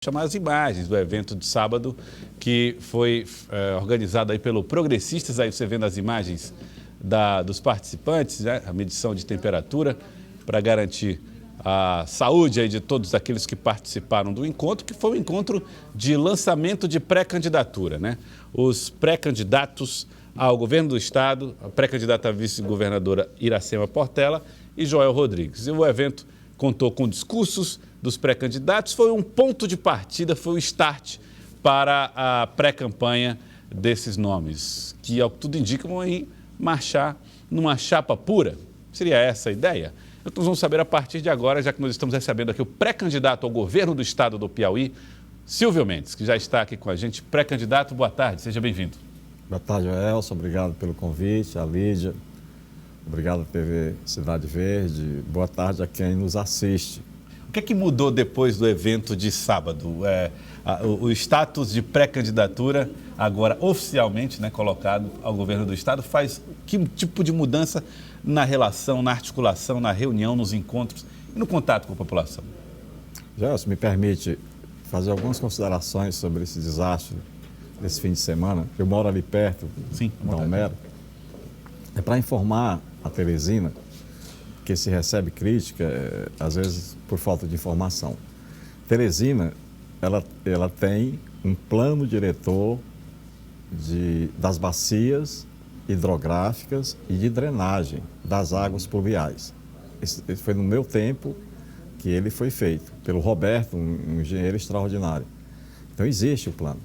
Chamar as imagens do evento de sábado, que foi organizado aí pelo Progressistas. Aí você vendo as imagens dos participantes, né? A medição de temperatura para garantir a saúde aí de todos aqueles que participaram do encontro, que foi um encontro de lançamento de pré-candidatura, né? Os pré-candidatos ao governo do estado, a pré-candidata a vice-governadora Iracema Portela e Joel Rodrigues. E o evento contou com discursos dos pré-candidatos, foi um ponto de partida, foi o start para a pré-campanha desses nomes, que, ao que tudo indica, vão aí marchar numa chapa pura. Seria essa a ideia? Então, nós vamos saber a partir de agora, já que nós estamos recebendo aqui o pré-candidato ao governo do estado do Piauí, Silvio Mendes, que já está aqui com a gente. Pré-candidato, boa tarde, seja bem-vindo. Boa tarde, Elson, obrigado pelo convite, a Lídia, obrigado TV Cidade Verde, boa tarde a quem nos assiste. O que é que mudou depois do evento de sábado? O status de pré-candidatura, agora oficialmente, né, colocado ao governo do estado, faz que tipo de mudança na relação, na articulação, na reunião, nos encontros e no contato com a população? Gelson, me permite fazer algumas considerações sobre esse desastre desse fim de semana. Eu moro ali perto, Sim, da Homero. É para informar a Teresina que se recebe crítica, às vezes por falta de informação. Teresina, ela tem um plano diretor das bacias hidrográficas e de drenagem das águas pluviais. Esse foi no meu tempo que ele foi feito, pelo Roberto, um engenheiro extraordinário. Então, existe o plano.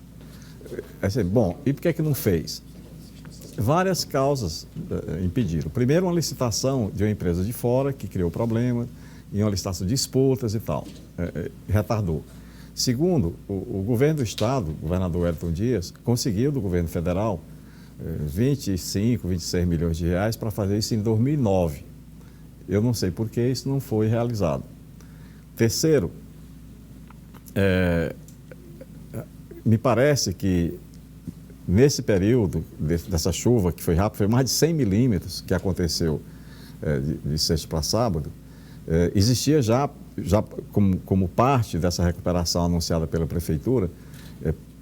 Bom, e por que não fez? Várias causas impediram. Primeiro, uma licitação de uma empresa de fora que criou problema, e uma licitação de disputas e tal, retardou. Segundo, o governo do estado, o governador Wellington Dias, conseguiu do governo federal 25, 26 milhões de reais para fazer isso em 2009. Eu não sei por que isso não foi realizado. Terceiro, me parece que nesse período dessa chuva, que foi rápida, foi mais de 100 milímetros que aconteceu de sexta para sábado, existia já como parte dessa recuperação anunciada pela prefeitura,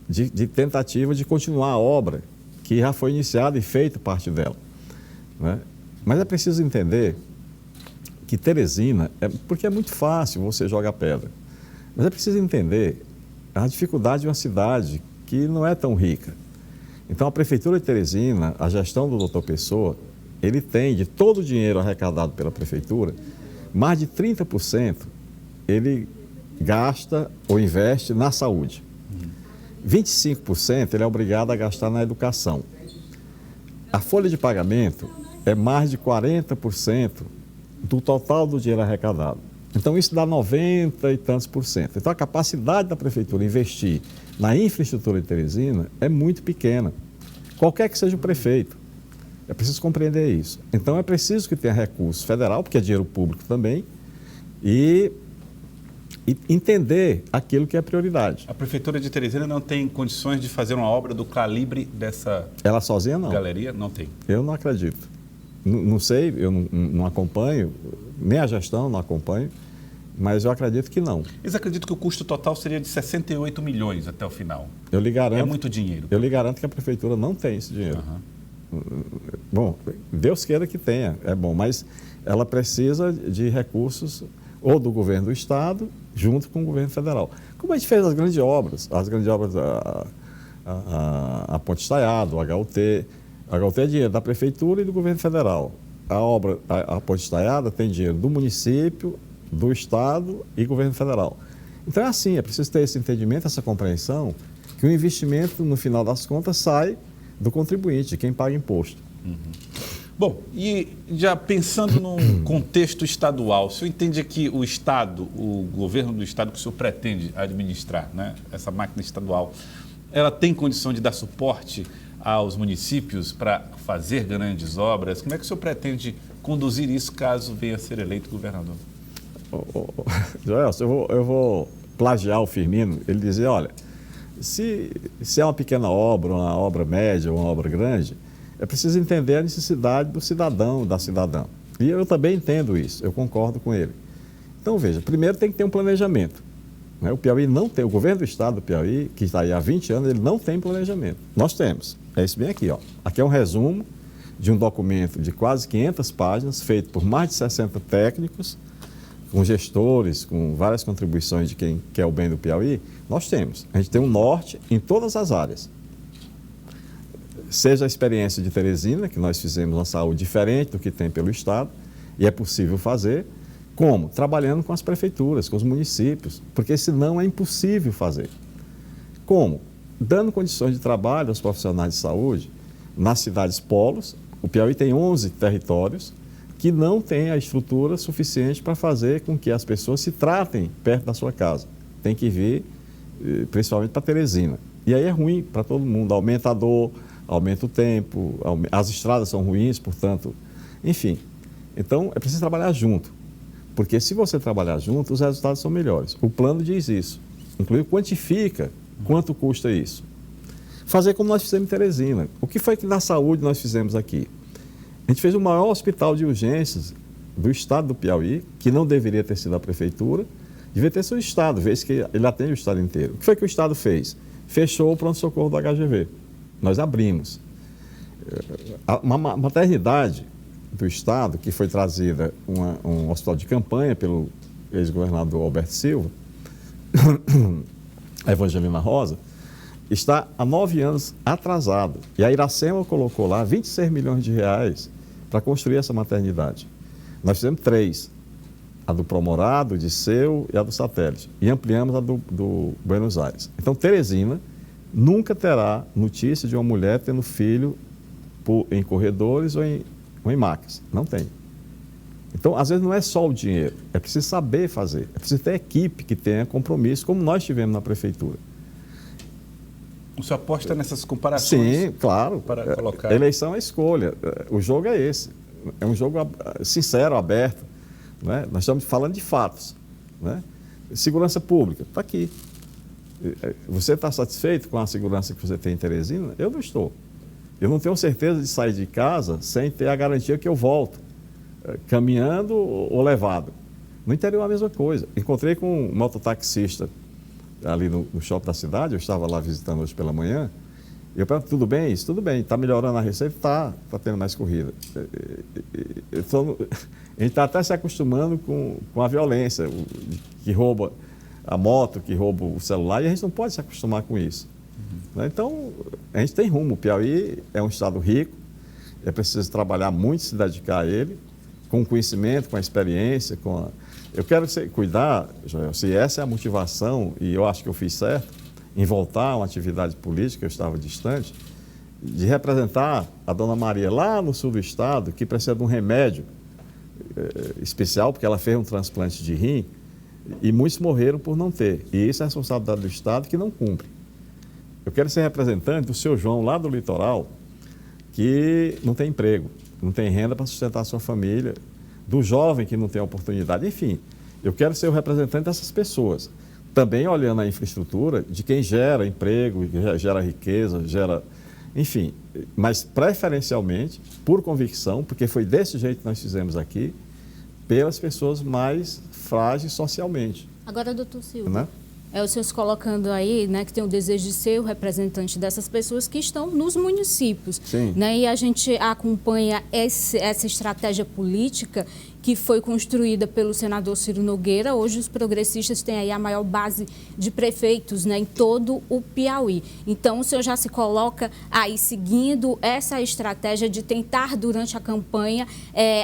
de tentativa de continuar a obra, que já foi iniciada e feita parte dela, né? Mas é preciso entender que Teresina, porque é muito fácil você jogar pedra, mas é preciso entender a dificuldade de uma cidade que não é tão rica. Então, a Prefeitura de Teresina, a gestão do Dr. Pessoa, ele tem, de todo o dinheiro arrecadado pela Prefeitura, mais de 30% ele gasta ou investe na saúde. 25% ele é obrigado a gastar na educação. A folha de pagamento é mais de 40% do total do dinheiro arrecadado. Então, isso dá 90 e tantos por cento. Então, a capacidade da Prefeitura investir na infraestrutura de Teresina é muito pequena, qualquer que seja o prefeito. É preciso compreender isso. Então, é preciso que tenha recurso federal, porque é dinheiro público também, e entender aquilo que é prioridade. A Prefeitura de Teresina não tem condições de fazer uma obra do calibre dessa Ela sozinha não. Galeria? Não tem. Eu não acredito. Não sei, eu não acompanho, nem a gestão não acompanho, mas eu acredito que não. Eles acreditam que o custo total seria de 68 milhões até o final. Eu lhe garanto, é muito dinheiro. Eu lhe garanto que a Prefeitura não tem esse dinheiro. Bom, Deus queira que tenha, é bom, mas ela precisa de recursos ou do governo do estado, junto com o governo federal. Como a gente fez as grandes obras, a Ponte Estaiada, o HUT. A HUT é dinheiro da Prefeitura e do governo federal. A Ponte Estaiada tem dinheiro do município, do estado e governo federal. Então é assim, é preciso ter esse entendimento, essa compreensão, que o investimento, no final das contas, sai do contribuinte, quem paga imposto. Bom, e já pensando num contexto estadual, o senhor entende que o Estado, o governo do Estado que o senhor pretende administrar, né, essa máquina estadual, ela tem condição de dar suporte aos municípios para fazer grandes obras? Como é que o senhor pretende conduzir isso caso venha a ser eleito governador? Joelson, eu vou plagiar o Firmino. Ele dizia, olha, se é uma pequena obra, uma obra média, uma obra grande, é preciso entender a necessidade do cidadão, da cidadã. E eu também entendo isso, eu concordo com ele. Então, veja, primeiro tem que ter um planejamento. O Piauí não tem, o governo do estado do Piauí, que está aí há 20 anos, ele não tem planejamento. Nós temos. É isso bem aqui, ó. Aqui é um resumo de um documento de quase 500 páginas, feito por mais de 60 técnicos, com gestores, com várias contribuições de quem quer o bem do Piauí. Nós temos. A gente tem um norte em todas as áreas. Seja a experiência de Teresina, que nós fizemos uma saúde diferente do que tem pelo estado, e é possível fazer, como? Trabalhando com as prefeituras, com os municípios, porque senão é impossível fazer. Como? Dando condições de trabalho aos profissionais de saúde nas cidades polos. O Piauí tem 11 territórios que não têm a estrutura suficiente para fazer com que as pessoas se tratem perto da sua casa. Tem que vir, principalmente para Teresina. E aí é ruim para todo mundo, aumenta a dor, aumenta o tempo, as estradas são ruins, portanto, enfim. Então, é preciso trabalhar junto, porque se você trabalhar junto, os resultados são melhores. O plano diz isso, inclusive quantifica quanto custa isso. Fazer como nós fizemos em Teresina. O que foi que na saúde nós fizemos aqui? A gente fez o maior hospital de urgências do estado do Piauí, que não deveria ter sido a prefeitura, devia ter sido o estado, vez que ele atende o estado inteiro. O que foi que o estado fez? Fechou o pronto-socorro do HGV. Nós abrimos. Uma maternidade do estado, que foi trazida, um hospital de campanha pelo ex-governador Alberto Silva, a Evangelina Rosa, está há 9 anos atrasado. E a Iracema colocou lá 26 milhões de reais para construir essa maternidade. Nós fizemos 3. A do Promorado, de Seu e a do Satélite. E ampliamos a do Buenos Aires. Então, Teresina nunca terá notícia de uma mulher tendo filho em corredores ou em macas. Não tem. Então, às vezes, não é só o dinheiro. É preciso saber fazer. É preciso ter equipe que tenha compromisso, como nós tivemos na prefeitura. O senhor aposta nessas comparações? Sim, claro. Para colocar... A eleição é escolha. O jogo é esse. É um jogo sincero, aberto. Né? Nós estamos falando de fatos. Né? Segurança pública, está aqui. Você está satisfeito com a segurança que você tem em Teresina? Eu não estou. Eu não tenho certeza de sair de casa sem ter a garantia que eu volto, caminhando ou levado. No interior é a mesma coisa. Encontrei com um mototaxista ali no shopping da cidade, eu estava lá visitando hoje pela manhã, e eu pergunto, tudo bem isso? Tudo bem, está melhorando a receita? Está tendo mais corrida. A gente está até se acostumando com a violência, que rouba a moto, que rouba o celular, e a gente não pode se acostumar com isso. Uhum. Então, a gente tem rumo. O Piauí é um estado rico, é preciso trabalhar muito, se dedicar a ele, com conhecimento, com a experiência, Eu quero cuidar, Joel, se essa é a motivação, e eu acho que eu fiz certo, em voltar a uma atividade política, eu estava distante, de representar a Dona Maria lá no sul do estado, que precisa de um remédio especial, porque ela fez um transplante de rim, e muitos morreram por não ter. E isso é a responsabilidade do estado que não cumpre. Eu quero ser representante do seu João, lá do litoral, que não tem emprego, não tem renda para sustentar a sua família, do jovem que não tem oportunidade, enfim. Eu quero ser o representante dessas pessoas. Também olhando a infraestrutura de quem gera emprego, gera riqueza, enfim, mas preferencialmente, por convicção, porque foi desse jeito que nós fizemos aqui, pelas pessoas mais frágeis socialmente. Agora, doutor Silva, né? O senhor se colocando aí, né, que tem o desejo de ser o representante dessas pessoas que estão nos municípios. Sim. Né, e a gente acompanha essa estratégia política que foi construída pelo senador Ciro Nogueira. Hoje os progressistas têm aí a maior base de prefeitos, né, em todo o Piauí. Então o senhor já se coloca aí seguindo essa estratégia de tentar durante a campanha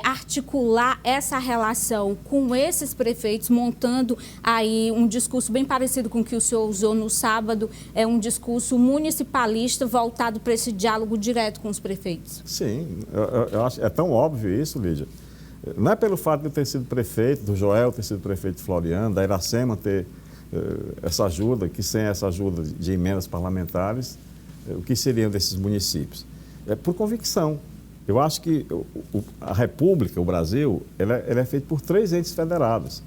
articular essa relação com esses prefeitos, montando aí um discurso bem parecido com o que o senhor usou no sábado, um discurso municipalista voltado para esse diálogo direto com os prefeitos. Sim, eu acho, é tão óbvio isso, Lídia. Não é pelo fato de eu ter sido prefeito, do Joel ter sido prefeito de Floriano, da Iracema ter essa ajuda, que sem essa ajuda de emendas parlamentares, o que seriam desses municípios? É por convicção. Eu acho que a República, o Brasil, ela é feita por 3 entes federados: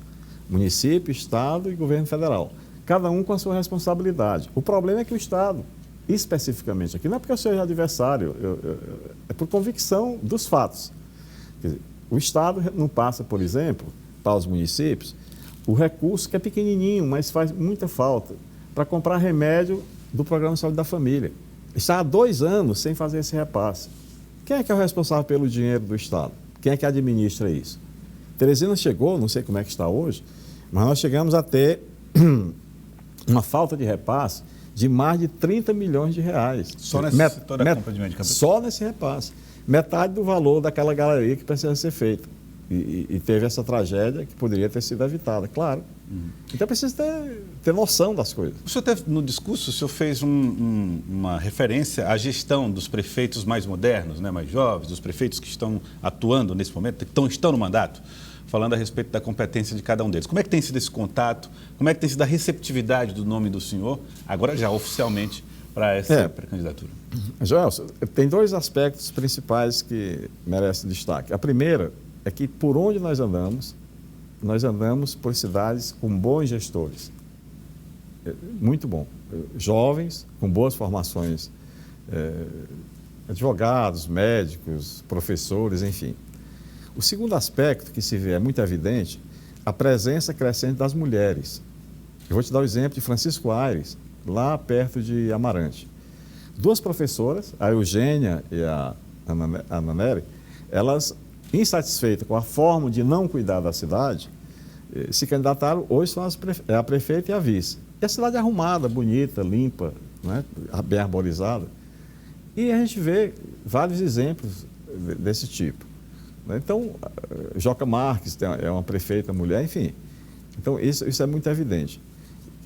município, Estado e governo federal. Cada um com a sua responsabilidade. O problema é que o Estado, especificamente aqui, não é porque eu seja adversário, é por convicção dos fatos. Quer dizer, o Estado não passa, por exemplo, para os municípios, o recurso que é pequenininho, mas faz muita falta, para comprar remédio do Programa de Saúde da Família. Está há 2 anos sem fazer esse repasse. Quem é que é o responsável pelo dinheiro do Estado? Quem é que administra isso? Teresina chegou, não sei como é que está hoje, mas nós chegamos a ter uma falta de repasse de mais de 30 milhões de reais. Só nesse setor da compra de medicamentos? Só nesse repasse. Metade do valor daquela galeria que precisa ser feita. E teve essa tragédia que poderia ter sido evitada, claro. Então precisa ter noção das coisas. O senhor teve, no discurso, o senhor fez uma referência à gestão dos prefeitos mais modernos, né, mais jovens, dos prefeitos que estão atuando nesse momento, que estão no mandato, falando a respeito da competência de cada um deles. Como é que tem sido esse contato? Como é que tem sido a receptividade do nome do senhor, agora já oficialmente, para essa pré-candidatura? Joelson, tem 2 aspectos principais que merecem destaque. A primeira é que por onde nós andamos por cidades com bons gestores. Muito bom. Jovens, com boas formações, advogados, médicos, professores, enfim. O segundo aspecto que se vê é muito evidente, a presença crescente das mulheres. Eu vou te dar o exemplo de Francisco Aires, lá perto de Amarante. 2 professoras, a Eugênia e a Ana Nery, elas, insatisfeitas com a forma de não cuidar da cidade, se candidataram, hoje são a prefeita e a vice. E a cidade é arrumada, bonita, limpa, né, bem arborizada. E a gente vê vários exemplos desse tipo. Então, Joca Marques é uma prefeita mulher, enfim. Então, isso é muito evidente.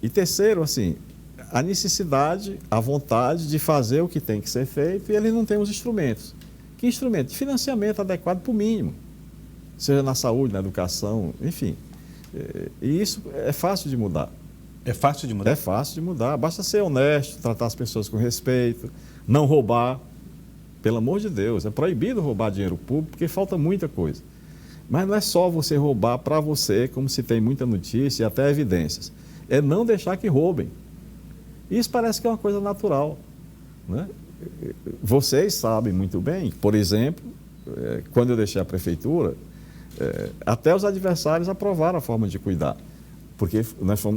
E terceiro, assim, a necessidade, a vontade de fazer o que tem que ser feito e eles não têm os instrumentos. Que instrumento? De financiamento adequado para o mínimo, seja na saúde, na educação, enfim. E isso é fácil de mudar. É fácil de mudar? É fácil de mudar. Basta ser honesto, tratar as pessoas com respeito, não roubar. Pelo amor de Deus, é proibido roubar dinheiro público porque falta muita coisa. Mas não é só você roubar para você, como se tem muita notícia e até evidências. É não deixar que roubem. Isso parece que é uma coisa natural, né? Vocês sabem muito bem, por exemplo, quando eu deixei a prefeitura, até os adversários aprovaram a forma de cuidar. Porque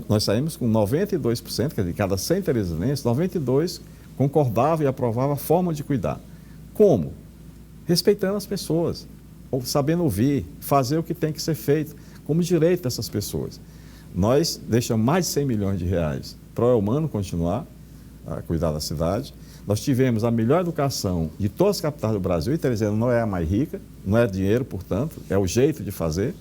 nós saímos com 92%, quer dizer, cada 100 teresinenses, 92 concordavam e aprovavam a forma de cuidar. Como? Respeitando as pessoas, sabendo ouvir, fazer o que tem que ser feito, como direito dessas pessoas. Nós deixamos mais de 100 milhões de reais para o Elmano continuar a cuidar da cidade. Nós tivemos a melhor educação de todas as capitais do Brasil, e Teresina não é a mais rica, não é dinheiro, portanto, é o jeito de fazer.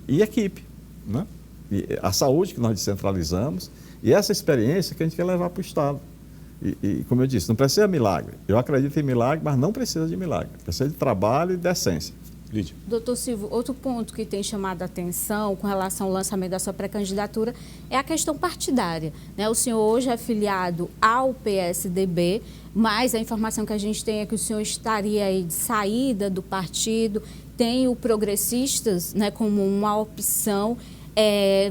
E equipe, né? E a saúde que nós descentralizamos, e essa experiência que a gente quer levar para o Estado. E, como eu disse, não precisa de milagre. Eu acredito em milagre, mas não precisa de milagre. Precisa de trabalho e decência. Lídia. Doutor Silvio, outro ponto que tem chamado a atenção com relação ao lançamento da sua pré-candidatura é a questão partidária, né? O senhor hoje é filiado ao PSDB, mas a informação que a gente tem é que o senhor estaria aí de saída do partido, tem o Progressistas, né, como uma opção.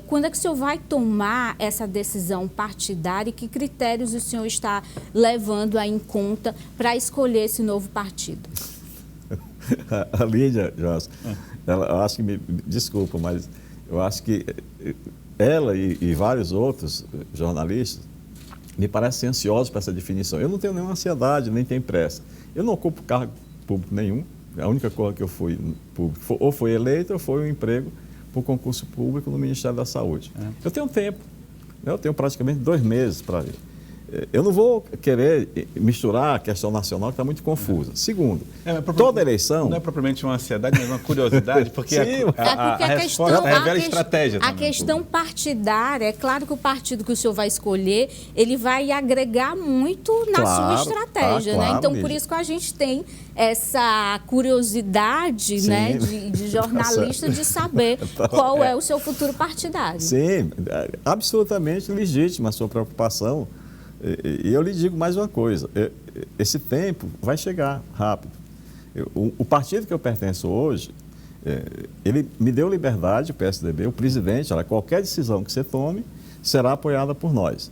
Quando é que o senhor vai tomar essa decisão partidária e que critérios o senhor está levando em conta para escolher esse novo partido? A Lídia, Joás, eu acho que desculpa, mas eu acho que ela e vários outros jornalistas me parecem ansiosos para essa definição. Eu não tenho nenhuma ansiedade, nem tenho pressa. Eu não ocupo cargo público nenhum. A única coisa que eu fui público ou foi eleito ou foi um emprego por concurso público no Ministério da Saúde. Eu tenho tempo, eu tenho praticamente 2 meses para ver. Eu não vou querer misturar a questão nacional, que está muito confusa. Segundo, toda eleição... Não é propriamente uma ansiedade, mas uma curiosidade, porque a resposta revela estratégia também. A questão partidária, é claro que o partido que o senhor vai escolher, ele vai agregar muito na sua estratégia, né? Então, por isso que a gente tem essa curiosidade, né, de jornalista de saber qual é o seu futuro partidário. Sim, absolutamente legítima a sua preocupação. E eu lhe digo mais uma coisa, esse tempo vai chegar rápido. O partido que eu pertenço hoje, ele me deu liberdade, o PSDB, o presidente, qualquer decisão que você tome será apoiada por nós.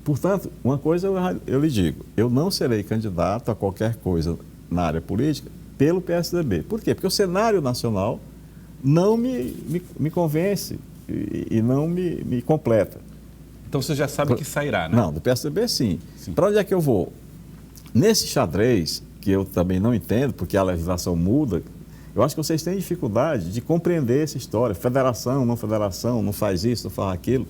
Portanto, uma coisa eu lhe digo, eu não serei candidato a qualquer coisa na área política pelo PSDB. Por quê? Porque o cenário nacional não me convence e não me completa. Então você já sabe que sairá, né? Não, do PSDB sim. Para onde é que eu vou? Nesse xadrez, que eu também não entendo, porque a legislação muda, eu acho que vocês têm dificuldade de compreender essa história. Federação, não faz isso, não faz aquilo.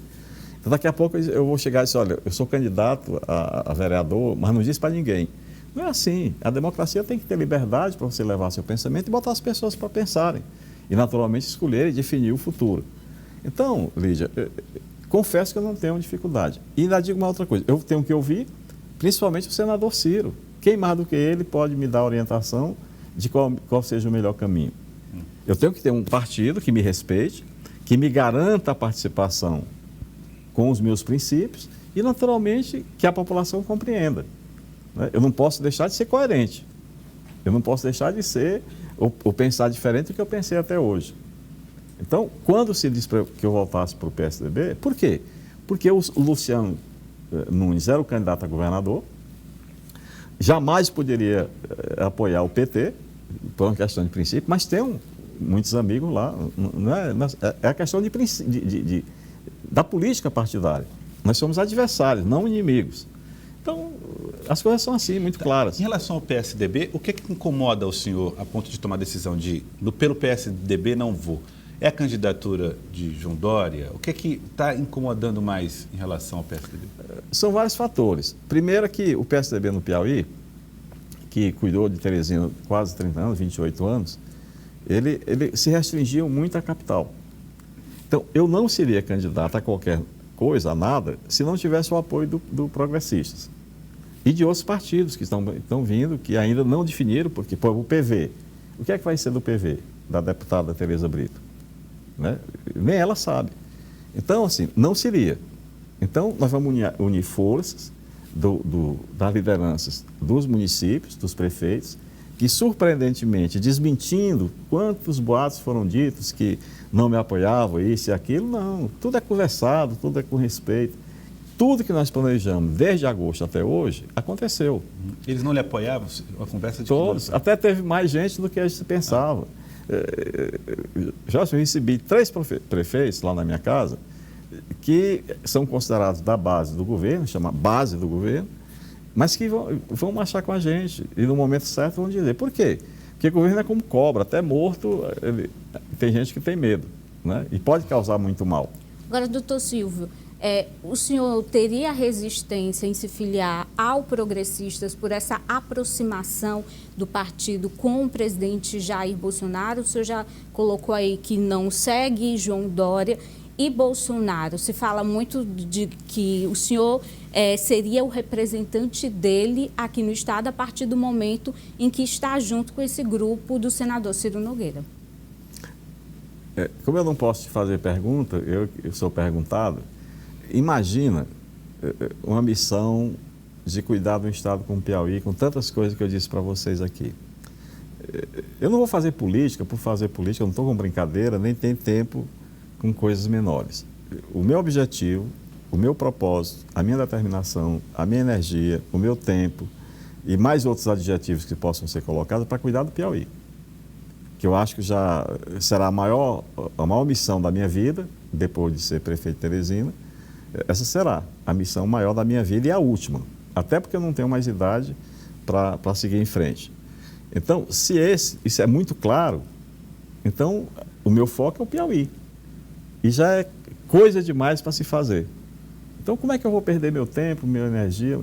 Então, daqui a pouco eu vou chegar e dizer, olha, eu sou candidato a vereador, mas não disse para ninguém. Não é assim. A democracia tem que ter liberdade para você levar seu pensamento e botar as pessoas para pensarem. E, naturalmente, escolher e definir o futuro. Então, Lídia, confesso que eu não tenho dificuldade. E ainda digo uma outra coisa. Eu tenho que ouvir, principalmente, o senador Ciro. Quem mais do que ele pode me dar orientação de qual seja o melhor caminho? Eu tenho que ter um partido que me respeite, que me garanta a participação com os meus princípios e, naturalmente, que a população compreenda. Eu não posso deixar de ser coerente. Eu não posso deixar de ser ou pensar diferente do que eu pensei até hoje. Então, quando se diz que eu voltasse para o PSDB, por quê? Porque o Luciano Nunes era o candidato a governador, jamais poderia apoiar o PT, por uma questão de princípio, mas tem muitos amigos lá. Não é a questão da política partidária. Nós somos adversários, não inimigos. Então, as coisas são assim, muito claras. Em relação ao PSDB, o que incomoda o senhor a ponto de tomar a decisão de, pelo PSDB não vou? É a candidatura de João Dória? O que está incomodando mais em relação ao PSDB? São vários fatores. Primeiro que o PSDB no Piauí, que cuidou de Teresina quase 30 anos, 28 anos, ele se restringiu muito à capital. Então, eu não seria candidato a qualquer coisa, a nada, se não tivesse o apoio do Progressistas. E de outros partidos que estão vindo, que ainda não definiram, porque, por exemplo, o PV. O que é que vai ser do PV, da deputada Tereza Brito? Né? Nem ela sabe. Então, assim, não seria. Então, nós vamos unir forças das lideranças dos municípios, dos prefeitos, que, surpreendentemente, desmentindo quantos boatos foram ditos que não me apoiavam, isso e aquilo, não. Tudo é conversado, tudo é com respeito. Tudo que nós planejamos, desde agosto até hoje, aconteceu. Eles não lhe apoiavam? A conversa de todos. Até teve mais gente do que a gente pensava. Já eu recebi 3 prefeitos lá na minha casa, que são considerados da base do governo, chama base do governo, mas que vão marchar com a gente e no momento certo vão dizer. Por quê? Porque o governo é como cobra, até morto tem gente que tem medo, né? E pode causar muito mal. Agora, doutor Silvio, o senhor teria resistência em se filiar ao Progressistas por essa aproximação do partido com o presidente Jair Bolsonaro? O senhor já colocou aí que não segue João Dória e Bolsonaro. Se fala muito de que o senhor seria o representante dele aqui no Estado a partir do momento em que está junto com esse grupo do senador Ciro Nogueira. Como eu não posso te fazer pergunta, eu sou perguntado. Imagina uma missão de cuidar do Estado como o Piauí, com tantas coisas que eu disse para vocês aqui. Eu não vou fazer política por fazer política, eu não estou com brincadeira, nem tenho tempo com coisas menores. O meu objetivo, o meu propósito, a minha determinação, a minha energia, o meu tempo e mais outros adjetivos que possam ser colocados para cuidar do Piauí. Que eu acho que já será a maior missão da minha vida, depois de ser prefeito de Teresina. Essa será a missão maior da minha vida e a última, até porque eu não tenho mais idade para seguir em frente. Então, se isso é muito claro, então o meu foco é o Piauí. E já é coisa demais para se fazer. Então, como é que eu vou perder meu tempo, minha energia?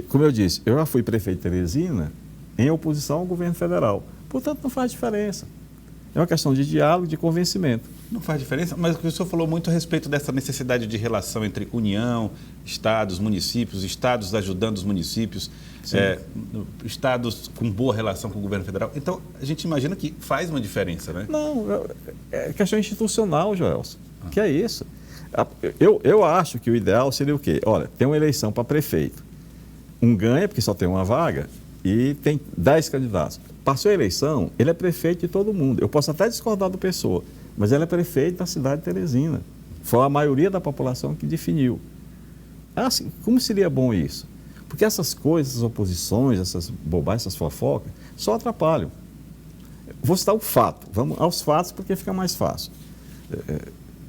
Como eu disse, eu já fui prefeito de Teresina em oposição ao governo federal. Portanto, não faz diferença. É uma questão de diálogo, de convencimento. Não faz diferença, mas o senhor falou muito a respeito dessa necessidade de relação entre União, Estados, municípios, Estados ajudando os municípios, Estados com boa relação com o governo federal. Então, a gente imagina que faz uma diferença, né? Não, é questão institucional, Joelson. Que é isso? Eu acho que o ideal seria o quê? Olha, tem uma eleição para prefeito. Um ganha, porque só tem uma vaga, e tem 10 candidatos. Passou a eleição, ele é prefeito de todo mundo. Eu posso até discordar do Pessoa, mas ele é prefeito da cidade de Teresina. Foi a maioria da população que definiu. Assim, como seria bom isso? Porque essas coisas, essas oposições, essas bobagens, essas fofocas, só atrapalham. Vou citar o fato. Vamos aos fatos porque fica mais fácil.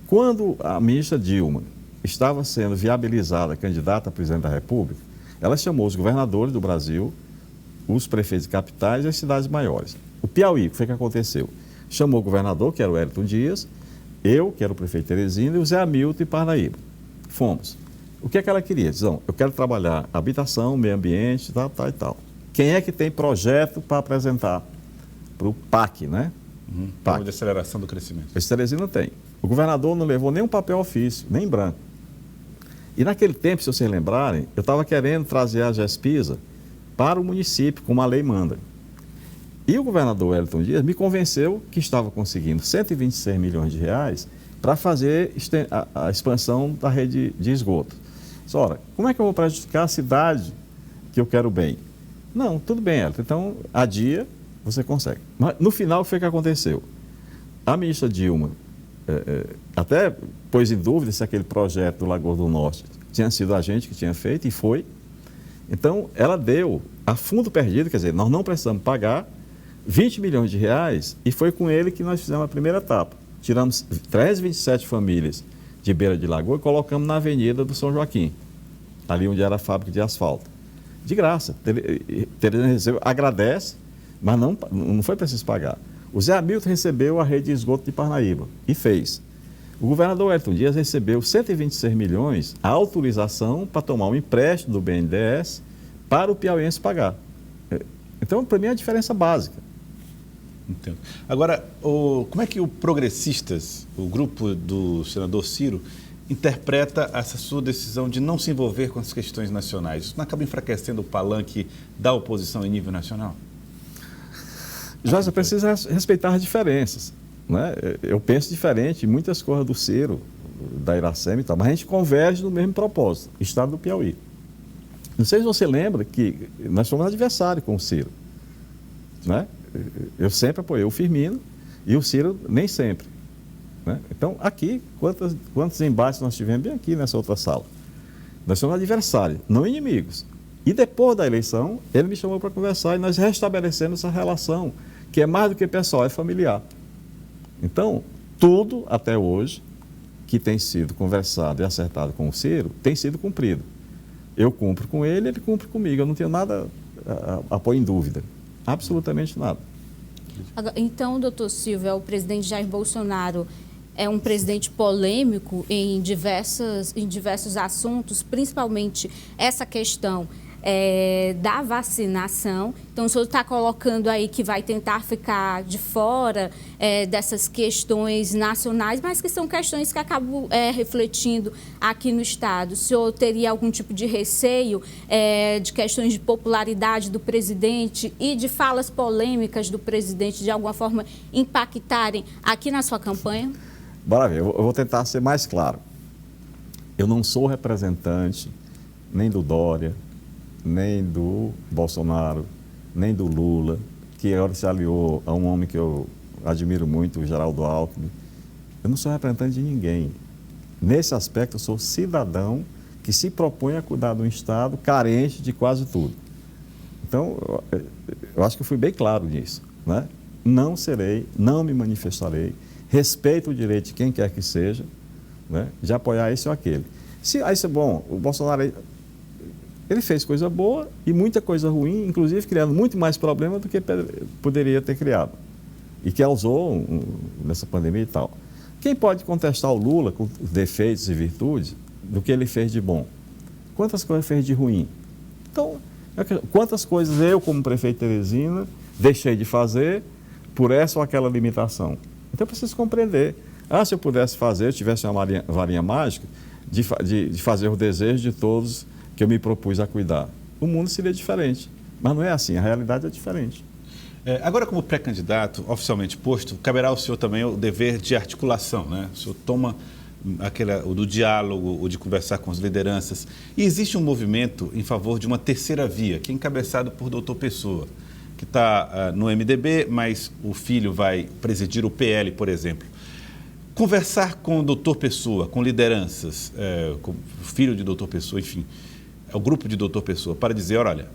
Quando a ministra Dilma estava sendo viabilizada candidata a presidente da República, ela chamou os governadores do Brasil, os prefeitos de capitais e as cidades maiores. O Piauí, o que foi que aconteceu? Chamou o governador, que era o Wellington Dias, eu, que era o prefeito de Teresina, e o Zé Hamilton de Parnaíba. Fomos. O que é que ela queria? Diz, não, eu quero trabalhar habitação, meio ambiente, tal, tal e tal. Quem é que tem projeto para apresentar para o PAC, né? Plano de aceleração do crescimento. Esse Teresina tem. O governador não levou nem um papel ofício, nem branco. E naquele tempo, se vocês lembrarem, eu estava querendo trazer a GESPISA para o município, como a lei manda. E o governador Wellington Dias me convenceu que estava conseguindo 126 milhões de reais para fazer a expansão da rede de esgoto. Disse, ora, como é que eu vou prejudicar a cidade que eu quero bem? Não, tudo bem, Wellington, então adia, você consegue. Mas no final, o que foi que aconteceu? A ministra Dilma até pôs em dúvida se aquele projeto do Lagoa do Norte tinha sido a gente que tinha feito, e foi. Então, ela deu a fundo perdido, quer dizer, nós não precisamos pagar 20 milhões de reais, e foi com ele que nós fizemos a primeira etapa. Tiramos 327 famílias de beira de lagoa e colocamos na Avenida do São Joaquim, ali onde era a fábrica de asfalto. De graça. Teresina recebeu, agradece, mas não foi preciso pagar. O Zé Hamilton recebeu a rede de esgoto de Parnaíba e fez. O governador Wellington Dias recebeu 126 milhões, a autorização para tomar um empréstimo do BNDES para o piauiense pagar. Então, para mim, é a diferença básica. Entendo. Agora, como é que o Progressistas, o grupo do senador Ciro, interpreta essa sua decisão de não se envolver com as questões nacionais? Isso não acaba enfraquecendo o palanque da oposição em nível nacional? Jorge, precisa respeitar as diferenças, né? Eu penso diferente em muitas coisas do Ciro, da Iracema e tal, mas a gente converge no mesmo propósito, Estado do Piauí. Não sei se você lembra que nós somos adversários com o Ciro, né? Eu sempre apoiei o Firmino e o Ciro nem sempre, né? Então, aqui, quantos embates nós tivemos bem aqui nessa outra sala? Nós somos adversários, não inimigos. E depois da eleição, ele me chamou para conversar e nós restabelecemos essa relação, que é mais do que pessoal, é familiar. Então, tudo até hoje que tem sido conversado e acertado com o Ciro tem sido cumprido. Eu cumpro com ele, ele cumpre comigo. Eu não tenho nada a pôr em dúvida. Absolutamente nada. Então, doutor Silvio, o presidente Jair Bolsonaro é um presidente polêmico em diversos assuntos, principalmente essa questão da vacinação. Então, o senhor está colocando aí que vai tentar ficar de fora dessas questões nacionais, mas que são questões que acabam refletindo aqui no Estado. O senhor teria algum tipo de receio de questões de popularidade do presidente e de falas polêmicas do presidente de alguma forma impactarem aqui na sua campanha? Bora ver, eu vou tentar ser mais claro. Eu não sou representante nem do Dória, nem do Bolsonaro, nem do Lula, que agora se aliou a um homem que eu admiro muito, o Geraldo Alckmin. Eu não sou representante de ninguém. Nesse aspecto, eu sou cidadão que se propõe a cuidar de um Estado carente de quase tudo. Então, eu acho que eu fui bem claro nisso, né? Não serei, não me manifestarei, respeito o direito de quem quer que seja, né, de apoiar esse ou aquele. Bom, o Bolsonaro, ele fez coisa boa e muita coisa ruim, inclusive criando muito mais problema do que poderia ter criado. E que causou nessa pandemia e tal. Quem pode contestar o Lula com defeitos e virtudes do que ele fez de bom? Quantas coisas fez de ruim? Então, quantas coisas eu, como prefeito de Teresina, deixei de fazer por essa ou aquela limitação? Então, eu preciso compreender. Se eu pudesse fazer, se tivesse uma varinha mágica, de fazer o desejo de todos que eu me propus a cuidar, o mundo seria diferente. Mas não é assim, a realidade é diferente. Agora, como pré-candidato oficialmente posto, caberá ao senhor também o dever de articulação, né? O senhor toma o do diálogo, o de conversar com as lideranças. E existe um movimento em favor de uma terceira via, que é encabeçado por doutor Pessoa, que está no MDB, mas o filho vai presidir o PL, por exemplo. Conversar com o doutor Pessoa, com lideranças, com o filho de doutor Pessoa, enfim, o grupo de doutor Pessoa, para dizer, olha,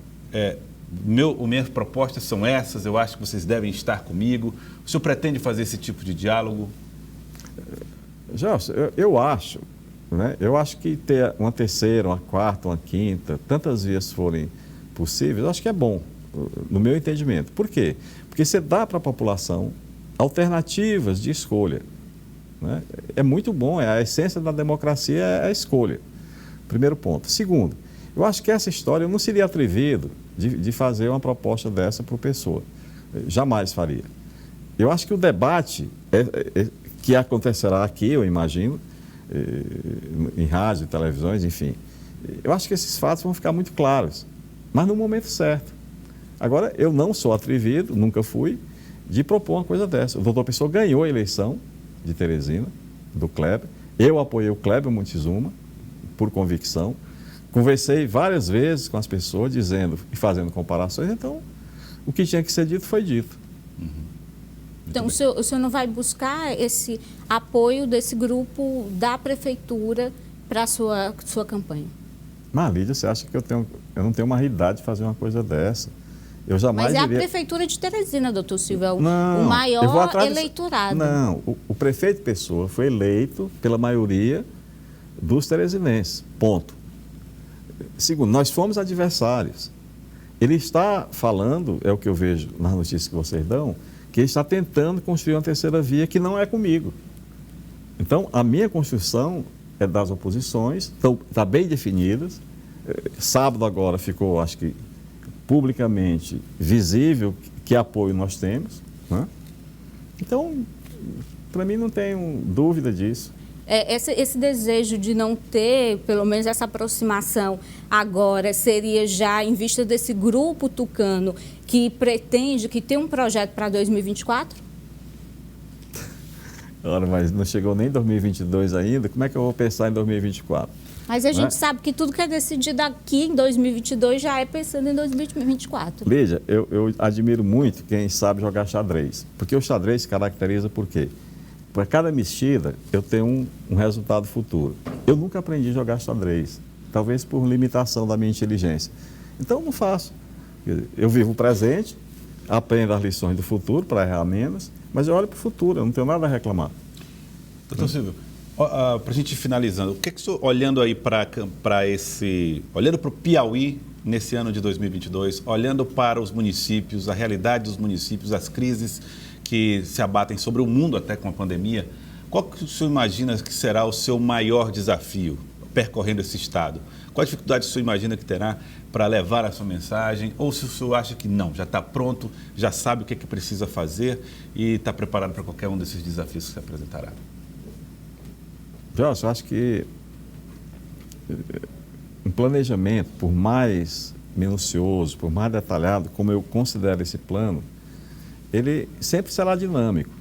minhas propostas são essas, eu acho que vocês devem estar comigo. O senhor pretende fazer esse tipo de diálogo? Gelson, eu acho, né? Eu acho que ter uma terceira, uma quarta, uma quinta, tantas vias forem possíveis, eu acho que é bom, no meu entendimento. Por quê? Porque você dá para a população alternativas de escolha, né? É muito bom, a essência da democracia é a escolha. Primeiro ponto. Segundo, eu acho que essa história eu não seria atrevido de fazer uma proposta dessa para o Pessoa. Jamais faria. Eu acho que o debate que acontecerá aqui, eu imagino, em rádio, televisões, enfim, eu acho que esses fatos vão ficar muito claros, mas no momento certo. Agora, eu não sou atrevido, nunca fui, de propor uma coisa dessa. O doutor Pessoa ganhou a eleição de Teresina, do Kleber. Eu apoiei o Kleber Montezuma, por convicção. Conversei várias vezes com as pessoas, dizendo e fazendo comparações, então o que tinha que ser dito foi dito. Então, o senhor não vai buscar esse apoio desse grupo da prefeitura para a sua campanha? Mas, Lídia, você acha que eu não tenho uma realidade de fazer uma coisa dessa? Eu jamais Mas é diria... a prefeitura de Teresina, doutor Silvio, é o Não, maior eleitorado. Não, o prefeito Pessoa foi eleito pela maioria dos teresinenses, ponto. Segundo, nós fomos adversários. Ele está falando, é o que eu vejo nas notícias que vocês dão, que ele está tentando construir uma terceira via que não é comigo. Então, a minha construção é das oposições, está bem definidas. Sábado agora ficou, acho que, publicamente visível que apoio nós temos, né? Então, para mim não tenho dúvida disso. Esse desejo de não ter, pelo menos essa aproximação agora, seria já em vista desse grupo tucano que pretende, que tem um projeto para 2024? Ora, mas não chegou nem 2022 ainda, como é que eu vou pensar em 2024? Mas a gente sabe que tudo que é decidido aqui em 2022 já é pensando em 2024. Lídia, eu admiro muito quem sabe jogar xadrez, porque o xadrez se caracteriza por quê? Para cada mexida, eu tenho um resultado futuro. Eu nunca aprendi a jogar xadrez, talvez por limitação da minha inteligência. Então, não faço. Eu vivo o presente, aprendo as lições do futuro para errar menos, mas eu olho para o futuro, eu não tenho nada a reclamar. Doutor Silvio, para a gente ir finalizando, o que é que o senhor, olhando aí olhando para o Piauí nesse ano de 2022, olhando para os municípios, a realidade dos municípios, as crises que se abatem sobre o mundo até com a pandemia, qual que o senhor imagina que será o seu maior desafio percorrendo esse estado? Qual a dificuldade o senhor imagina que terá para levar a sua mensagem? Ou se o senhor acha que não, já está pronto, já sabe o que é que precisa fazer e está preparado para qualquer um desses desafios que se apresentará? Jorge, eu acho que um planejamento, por mais minucioso, por mais detalhado, como eu considero esse plano, ele sempre será dinâmico,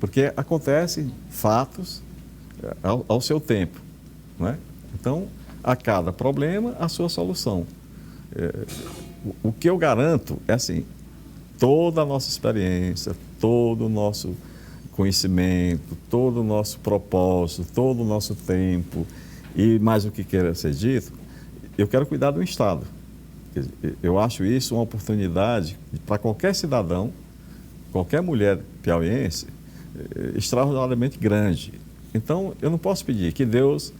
porque acontecem fatos ao seu tempo, não é? Então, a cada problema, a sua solução. O que eu garanto é assim, toda a nossa experiência, todo o nosso conhecimento, todo o nosso propósito, todo o nosso tempo e mais o que queira ser dito, eu quero cuidar do Estado. Eu acho isso uma oportunidade para qualquer cidadão, qualquer mulher piauiense, extraordinariamente grande. Então, eu não posso pedir que Deus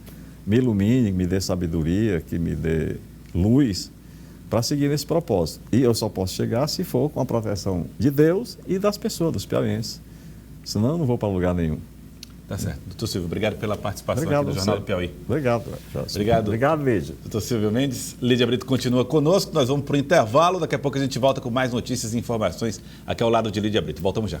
me ilumine, me dê sabedoria, que me dê luz para seguir esse propósito. E eu só posso chegar se for com a proteção de Deus e das pessoas, dos piauienses. Senão, eu não vou para lugar nenhum. Tá certo. Doutor Silvio, obrigado pela participação aqui no Jornal do Piauí. Obrigado, Jorge. Obrigado. Obrigado, Lídia. Doutor Silvio Mendes, Lídia Brito continua conosco, nós vamos para o intervalo, daqui a pouco a gente volta com mais notícias e informações aqui ao lado de Lídia Brito. Voltamos já.